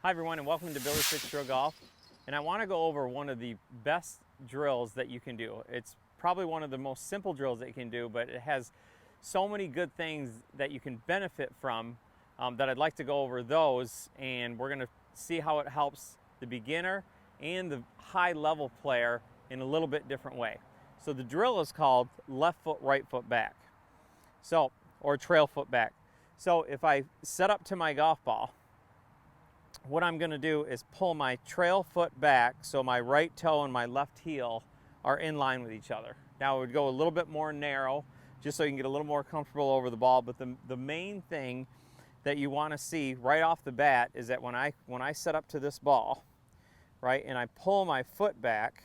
Hi everyone, and welcome to Billy Fitzgerald Golf. And I want to go over one of the best drills that you can do. It's probably one of the most simple drills that you can do, but it has so many good things that you can benefit from that I'd like to go over those, and we're going to see how it helps the beginner and the high level player in a little bit different way. So the drill is called left foot, right foot back. So, or trail foot back. So if I set up to my golf ball, what I'm going to do is pull my trail foot back so my right toe and my left heel are in line with each other. Now it would go a little bit more narrow just so you can get a little more comfortable over the ball, but the main thing that you want to see right off the bat is that when I set up to this ball, right, and I pull my foot back,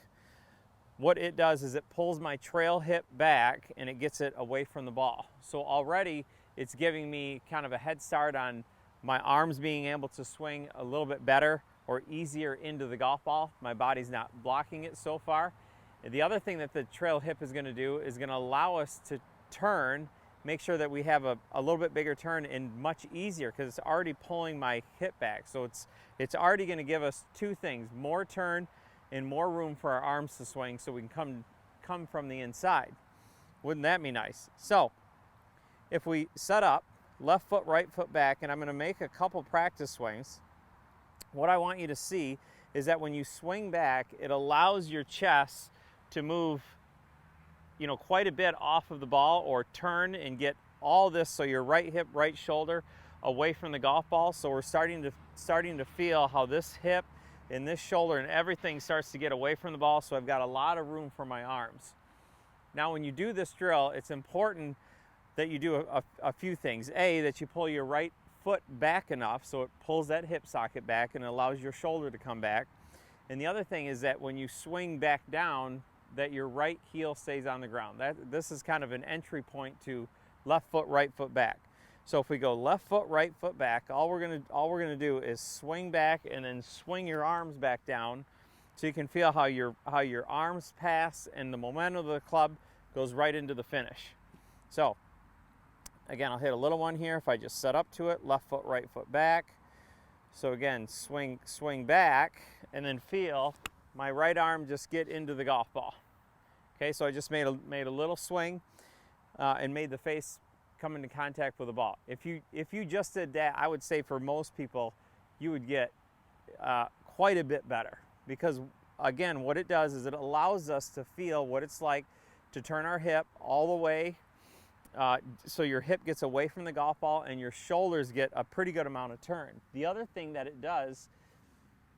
what it does is it pulls my trail hip back and it gets it away from the ball. So already it's giving me kind of a head start on my arms being able to swing a little bit better or easier into the golf ball. My body's not blocking it so far. And the other thing that the trail hip is going to do is going to allow us to turn, make sure that we have a little bit bigger turn and much easier because it's already pulling my hip back. So it's already going to give us two things: more turn and more room for our arms to swing so we can come from the inside. Wouldn't that be nice? So if we set up left foot, right foot back, and I'm going to make a couple practice swings. What I want you to see is that when you swing back, it allows your chest to move, quite a bit off of the ball, or turn and get all this, so your right hip, right shoulder away from the golf ball. So we're starting to feel how this hip and this shoulder and everything starts to get away from the ball. So I've got a lot of room for my arms. Now, when you do this drill, it's important that you do a few things. That you pull your right foot back enough so it pulls that hip socket back and allows your shoulder to come back. And the other thing is that when you swing back down, that your right heel stays on the ground. This is kind of an entry point to left foot, right foot back. So if we go left foot, right foot back, all we're gonna do is swing back and then swing your arms back down, so you can feel how your arms pass and the momentum of the club goes right into the finish. So again, I'll hit a little one here if I just set up to it, left foot, right foot back. So again, swing back, and then feel my right arm just get into the golf ball. Okay, so I just made a little swing and made the face come into contact with the ball. If you just did that, I would say for most people, you would get quite a bit better, because again, what it does is it allows us to feel what it's like to turn our hip all the way. So your hip gets away from the golf ball and your shoulders get a pretty good amount of turn. The other thing that it does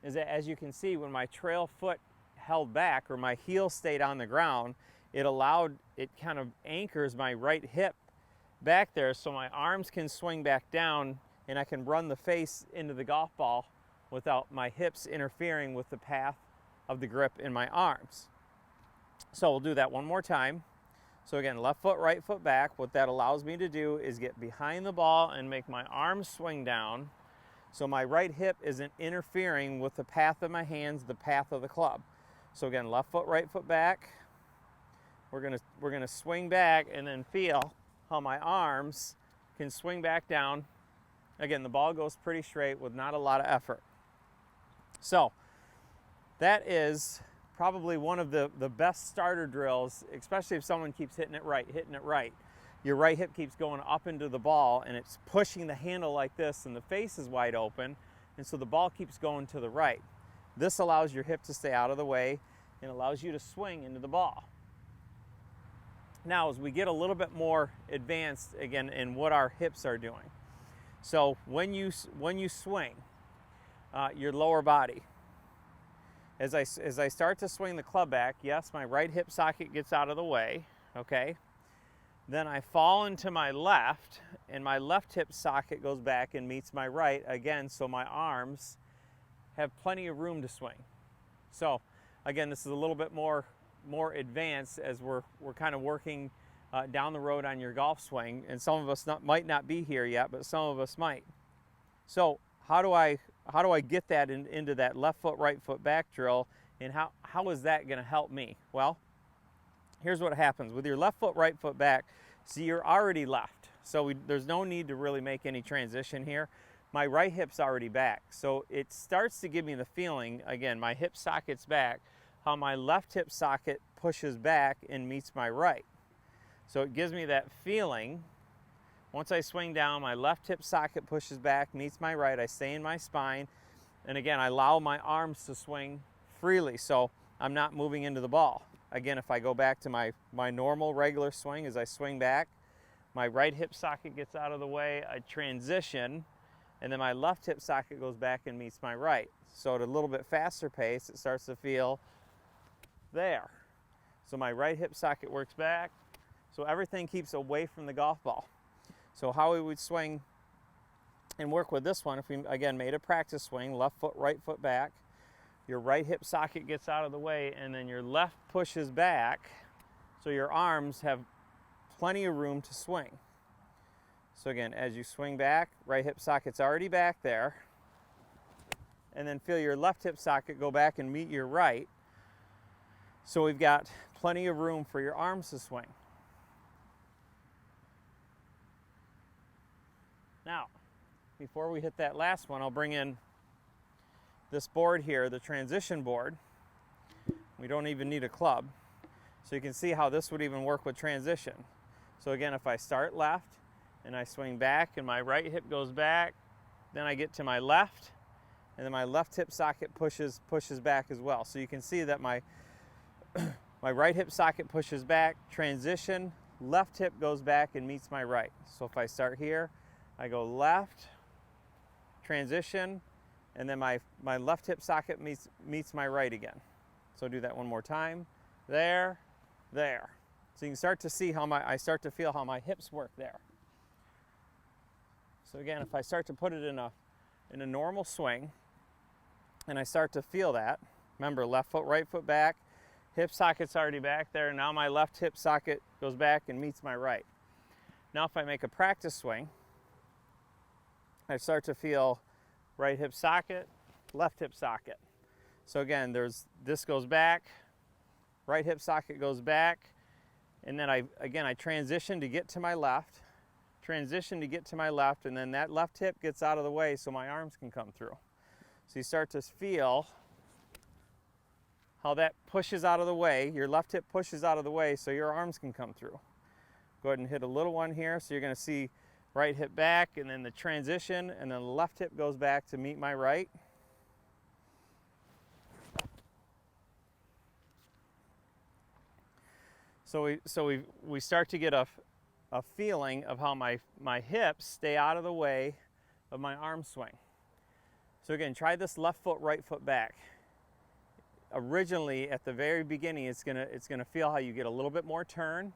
is that, as you can see, when my trail foot held back or my heel stayed on the ground, it kind of anchors my right hip back there, so my arms can swing back down and I can run the face into the golf ball without my hips interfering with the path of the grip in my arms. So we'll do that one more time. So again, left foot, right foot back. What that allows me to do is get behind the ball and make my arms swing down, so my right hip isn't interfering with the path of my hands, the path of the club. So again, left foot, right foot back. We're gonna swing back and then feel how my arms can swing back down. Again, the ball goes pretty straight with not a lot of effort. So that is probably one of the best starter drills, especially if someone keeps hitting it right. Your right hip keeps going up into the ball and it's pushing the handle like this, and the face is wide open, and so the ball keeps going to the right. This allows your hip to stay out of the way and allows you to swing into the ball. Now, as we get a little bit more advanced again in what our hips are doing. So when you swing your lower body, as I start to swing the club back, yes, my right hip socket gets out of the way, okay? Then I fall into my left, and my left hip socket goes back and meets my right again, so my arms have plenty of room to swing. So again, this is a little bit more advanced as we're kind of working down the road on your golf swing, and some of us might not be here yet, but some of us might. So how do I get that into that left foot, right foot back drill, and how is that going to help me? Well, here's what happens with your left foot, right foot back. See, you're already left, so there's no need to really make any transition here. my right hip's already back. So it starts to give me the feeling, again, my hip socket's back, how my left hip socket pushes back and meets my right. So it gives me that feeling. Once I swing down, my left hip socket pushes back, meets my right, I stay in my spine, and again, I allow my arms to swing freely, so I'm not moving into the ball. Again, if I go back to my normal regular swing, as I swing back, my right hip socket gets out of the way, I transition, and then my left hip socket goes back and meets my right. So at a little bit faster pace, it starts to feel there. So my right hip socket works back, so everything keeps away from the golf ball. So how we would swing and work with this one, if we again made a practice swing, left foot, right foot back, your right hip socket gets out of the way, and then your left pushes back, so your arms have plenty of room to swing. So again, as you swing back, right hip socket's already back there, and then feel your left hip socket go back and meet your right, so we've got plenty of room for your arms to swing. Now, before we hit that last one, I'll bring in this board here, the transition board. We don't even need a club. So you can see how this would even work with transition. So again, if I start left and I swing back and my right hip goes back, then I get to my left, and then my left hip socket pushes back as well. So you can see that my right hip socket pushes back, transition, left hip goes back and meets my right. So if I start here, I go left, transition, and then my left hip socket meets my right again. So do that one more time. There, there. So you can start to see how I start to feel how my hips work there. So again, if I start to put it in a normal swing, and I start to feel that, remember left foot, right foot back, hip socket's already back there, now my left hip socket goes back and meets my right. Now if I make a practice swing, I start to feel right hip socket, left hip socket. So again, this goes back, right hip socket goes back, and then I transition to get to my left, transition to get to my left, and then that left hip gets out of the way so my arms can come through. So you start to feel how that pushes out of the way, your left hip pushes out of the way so your arms can come through. Go ahead and hit a little one here, so you're gonna see right hip back, and then the transition, and then the left hip goes back to meet my right. So we start to get a feeling of how my hips stay out of the way of my arm swing. So again, try this left foot, right foot back. Originally, at the very beginning, it's gonna feel how you get a little bit more turn.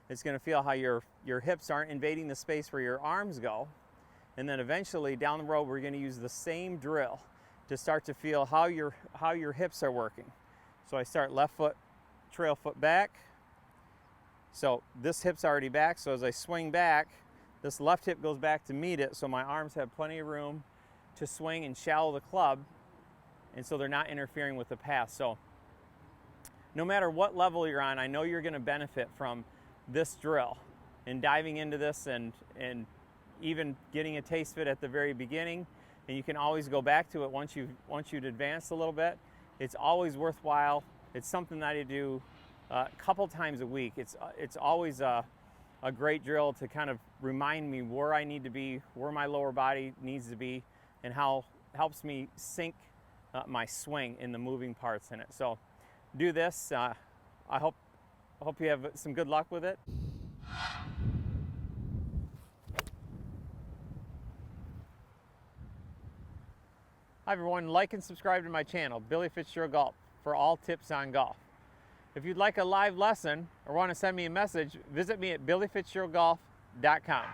It's going to feel how your hips aren't invading the space where your arms go. And then eventually down the road, we're going to use the same drill to start to feel how your hips are working. So I start left foot, trail foot back. So this hip's already back. So as I swing back, this left hip goes back to meet it. So my arms have plenty of room to swing and shallow the club. And so they're not interfering with the path. So no matter what level you're on, I know you're going to benefit from this drill and diving into this and even getting a taste of it at the very beginning, and you can always go back to it once you've advanced a little bit. It's always worthwhile. It's something that I do a couple times a week. It's always a great drill to kind of remind me where I need to be, where my lower body needs to be, and how it helps me sync my swing in the moving parts in it. So do this. I hope you have some good luck with it. Hi everyone, like and subscribe to my channel, Billy Fitzgerald Golf, for all tips on golf. If you'd like a live lesson or want to send me a message, visit me at billyfitzgeraldgolf.com.